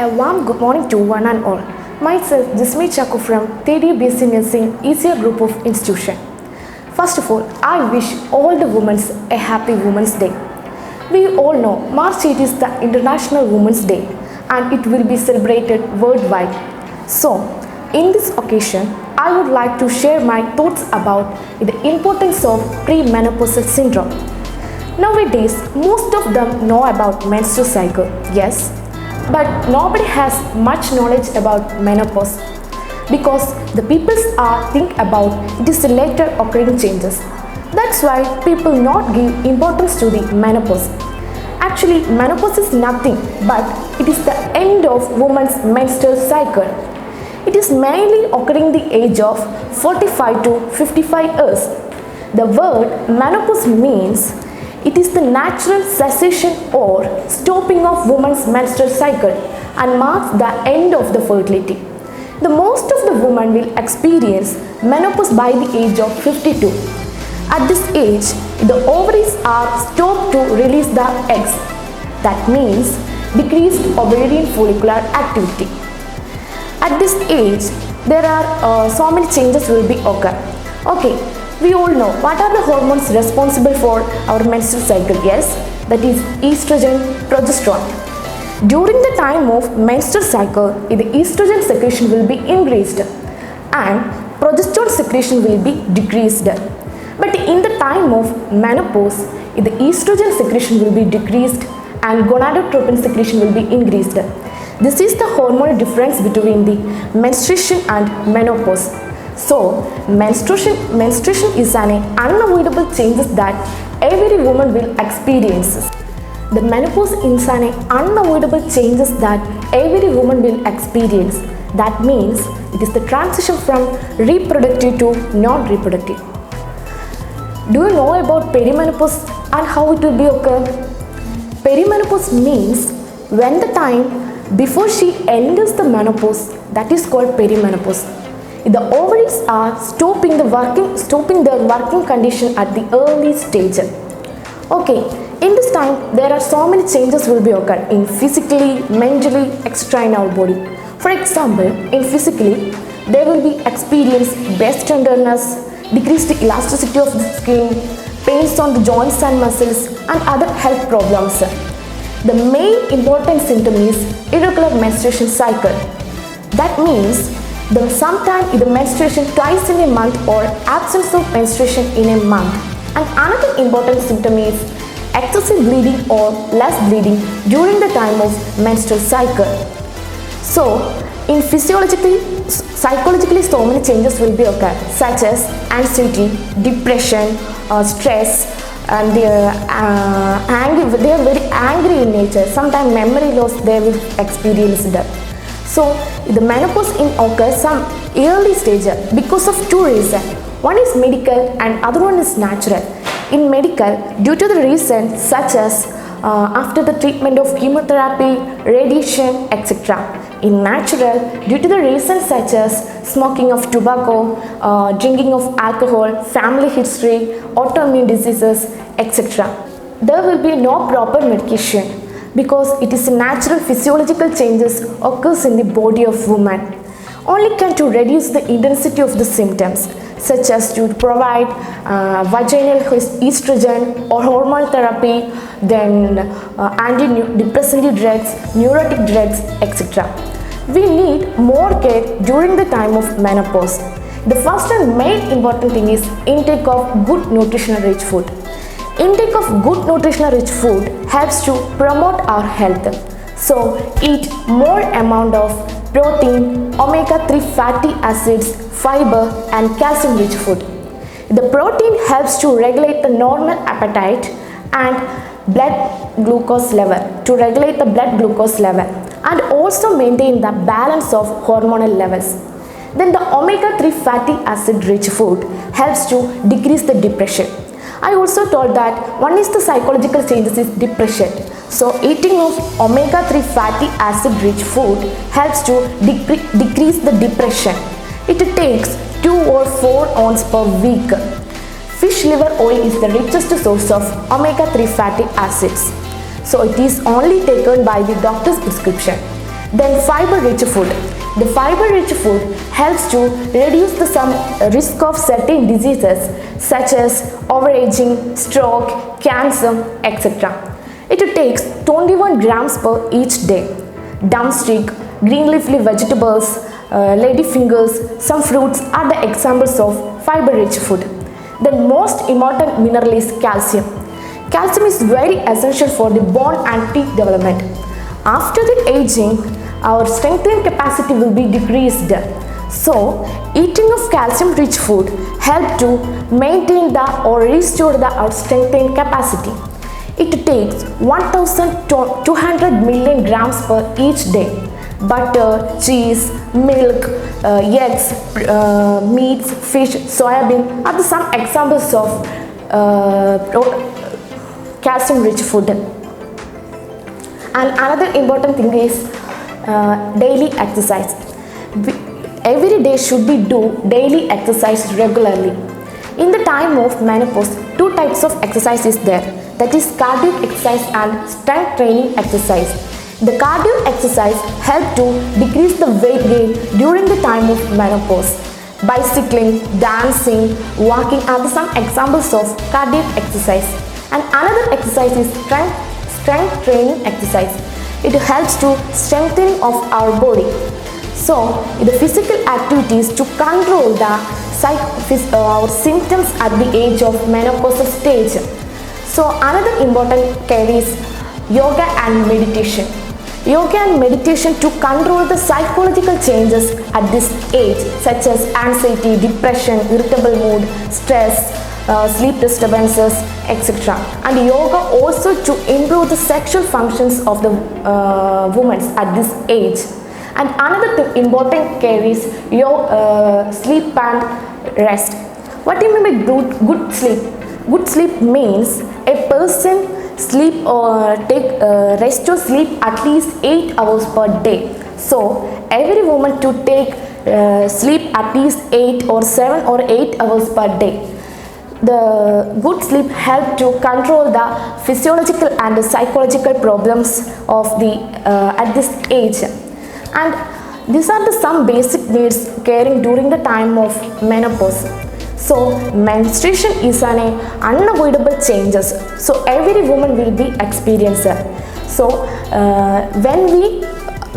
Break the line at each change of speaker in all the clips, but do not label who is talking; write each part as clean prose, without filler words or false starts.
A warm good morning to one and all. Myself, Jismi Chaku from 3D BSc Nursing ECR Group of Institution. First of all, I wish all the women a happy Women's Day. We all know March 8 is the International Women's Day and it will be celebrated worldwide. So, in this occasion, I would like to share my thoughts about the importance of premenopausal syndrome. Nowadays, most of them know about menstrual cycle, yes, but nobody has much knowledge about menopause because the people are think about it is the later occurring changes. That's why people not give importance to the menopause. Actually, menopause is nothing but it is the end of woman's menstrual cycle. It is mainly occurring the age of 45 to 55 years. The word menopause means it is the natural cessation or stopping of woman's menstrual cycle and marks the end of the fertility. The most of the women will experience menopause by the age of 52. At this age, the ovaries are stopped to release the eggs. That means decreased ovarian follicular activity. At this age, there are so many changes will be occur. Okay, we all know what are the hormones responsible for our menstrual cycle. Yes, that is estrogen, progesterone. During the time of menstrual cycle, the estrogen secretion will be increased and progesterone secretion will be decreased. But in the time of menopause, the estrogen secretion will be decreased and gonadotropin secretion will be increased. This is the hormonal difference between the menstruation and menopause. So, menstruation is an unavoidable changes that every woman will experience. The menopause is an unavoidable changes that every woman will experience. That means it is the transition from reproductive to non-reproductive. Do you know about perimenopause and how it will be occur? Perimenopause means when the time before she enters the menopause, that is called perimenopause. The ovaries are stopping their working condition at the early stage. Okay, in this time there are so many changes will be occur in physically, mentally, etc. in our body. For example, in physically, they will be experience breast tenderness, decreased elasticity of the skin, pains on the joints and muscles, and other health problems. The main important symptom is irregular menstruation cycle. That means sometimes the menstruation twice in a month or absence of menstruation in a month. And another important symptom is excessive bleeding or less bleeding during the time of menstrual cycle. So, in physiologically, psychologically, so many changes will be occur, such as anxiety, depression, stress, and they are very angry in nature. Sometimes memory loss they will experience that. So the menopause occurs some early stage because of two reasons. One is medical and other one is natural. In medical, due to the reason such as after the treatment of chemotherapy, radiation, etc. In natural, due to the reasons such as smoking of tobacco, drinking of alcohol, family history, autoimmune diseases, etc. There will be no proper medication because it is a natural physiological changes occurs in the body of woman. Only can to reduce the intensity of the symptoms such as to provide vaginal estrogen or hormone therapy, then antidepressant drugs, neurotic drugs, etc. We need more care during the time of menopause. The first and main important thing is intake of good nutritional rich food. Intake of good nutritional rich food helps to promote our health. So, eat more amount of protein, omega-3 fatty acids, fiber and calcium rich food. The protein helps to regulate the normal appetite and blood glucose level, and also maintain the balance of hormonal levels. Then the omega-3 fatty acid rich food helps to decrease the depression. I also told that one is the psychological changes is depression. So eating of omega-3 fatty acid rich food helps to decrease the depression. It takes 2 or 4 ounces per week. Fish liver oil is the richest source of omega-3 fatty acids. So it is only taken by the doctor's prescription. Then fiber-rich food. The fiber-rich food helps to reduce the some risk of certain diseases such as overaging, stroke, cancer, etc. It takes 21 grams per each day. Drumstick, green leafy vegetables, ladyfingers, some fruits are the examples of fiber-rich food. The most important mineral is calcium. Calcium is very essential for the bone and teeth development. After the aging, our strengthening capacity will be decreased. So, eating of calcium-rich food help to maintain or restore our strengthening capacity. It takes 1200 million grams per each day. Butter, cheese, milk, eggs, meats, fish, soybean are some examples of calcium-rich food. And another important thing is daily exercise. Every day should be do daily exercise regularly. In the time of menopause, two types of exercise is there. That is cardio exercise and strength training exercise. The cardio exercise help to decrease the weight gain during the time of menopause. Bicycling, dancing, walking are some examples of cardio exercise. And another exercise is strength training exercise. It helps to strengthening of our body. So, the physical activities to control our symptoms at the age of menopausal stage. So, another important care is yoga and meditation. Yoga and meditation to control the psychological changes at this age, such as anxiety, depression, irritable mood, stress, sleep disturbances, etc. And yoga also to improve the sexual functions of the women at this age. And another important care is sleep and rest. What do you mean by good sleep? Good sleep means a person sleep or take rest or sleep at least 8 hours per day. So every woman to take sleep at least 8 or 7 or 8 hours per day. The good sleep help to control the physiological and psychological problems of the at this age. And these are some basic needs caring during the time of menopause. So menstruation is an unavoidable changes. So every woman will be experiencing. So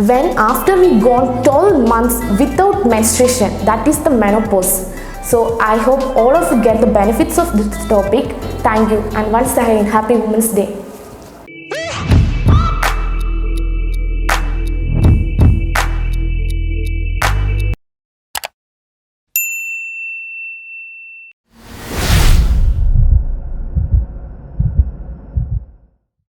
when after we gone 12 months without menstruation, that is the menopause. So I hope all of you get the benefits of this topic. Thank you, and once again, happy Women's Day.